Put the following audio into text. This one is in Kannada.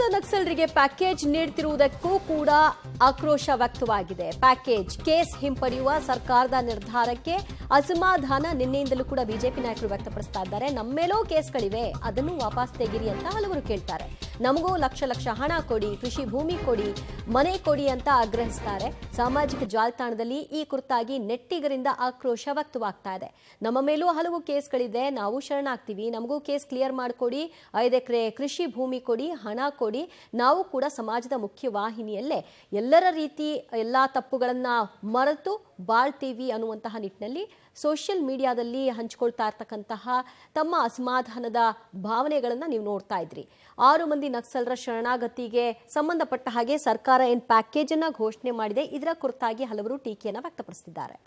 ಬಿಹಾರದ ನಕ್ಸಲರಿಗೆ ಪ್ಯಾಕೇಜ್ ನೀಡುತ್ತಿರುವುದಕ್ಕೂ ಕೂಡ ಆಕ್ರೋಶ ವ್ಯಕ್ತವಾಗಿದೆ. ಪ್ಯಾಕೇಜ್ ಕೇಸ್ ಹಿಂಪಡೆಯುವ ಸರ್ಕಾರದ ನಿರ್ಧಾರಕ್ಕೆ ಅಸಮಾಧಾನ ನಿನ್ನೆಯಿಂದಲೂ ಕೂಡ ಬಿಜೆಪಿ ನಾಯಕರು ವ್ಯಕ್ತಪಡಿಸ್ತಾ ಇದ್ದಾರೆ. ನಮ್ಮೇಲೋ ಕೇಸ್ಗಳಿವೆ, ಅದನ್ನು ವಾಪಸ್ ತೆಗಿರಿ ಅಂತ ಹಲವರು ಕೇಳ್ತಾರೆ. ನಮಗೂ ಲಕ್ಷ ಲಕ್ಷ ಹಣ ಕೊಡಿ, ಕೃಷಿ ಭೂಮಿ ಕೊಡಿ, ಮನೆ ಕೊಡಿ ಅಂತ ಆಗ್ರಹಿಸ್ತಾರೆ. ಸಾಮಾಜಿಕ ಜಾಲತಾಣದಲ್ಲಿ ಈ ಕುರಿತಾಗಿ ನೆಟ್ಟಿಗರಿಂದ ಆಕ್ರೋಶ ವ್ಯಕ್ತವಾಗ್ತಾ ಇದೆ. ನಮ್ಮ ಮೇಲೂ ಹಲವು ಕೇಸ್ಗಳಿದೆ, ನಾವು ಶರಣಾಗ್ತೀವಿ, ನಮಗೂ ಕೇಸ್ ಕ್ಲಿಯರ್ ಮಾಡಿಕೊಡಿ, 5 ಎಕರೆ ಕೃಷಿ ಭೂಮಿ ಕೊಡಿ, ಹಣ ಕೊಡಿ, ನಾವು ಕೂಡ ಸಮಾಜದ ಮುಖ್ಯ ವಾಹಿನಿಯಲ್ಲೇ ಎಲ್ಲರ ರೀತಿ ಎಲ್ಲಾ ತಪ್ಪುಗಳನ್ನ ಮರೆತು ಬಾಳ್ತೀವಿ ಅನ್ನುವಂತಹ ನಿಟ್ಟಿನಲ್ಲಿ ಸೋಷಿಯಲ್ ಮೀಡಿಯಾದಲ್ಲಿ ಹಂಚಿಕೊಳ್ತಾ ಇರ್ತಕ್ಕಂತಹ ತಮ್ಮ ಅಸಮಾಧಾನದ ಭಾವನೆಗಳನ್ನ ನೀವು ನೋಡ್ತಾ ಇದ್ರಿ. 6 ಮಂದಿ ನಕ್ಸಲರ ಶರಣಾಗತಿಗೆ ಸಂಬಂಧಪಟ್ಟ ಹಾಗೆ ಸರ್ಕಾರ ಏನ್ ಪ್ಯಾಕೇಜ್ ಅನ್ನ ಘೋಷಣೆ ಮಾಡಿದೆ, ಇದರ ಕುರಿತಾಗಿ ಹಲವರು ಟೀಕೆಯನ್ನ ವ್ಯಕ್ತಪಡಿಸಿದ್ದಾರೆ.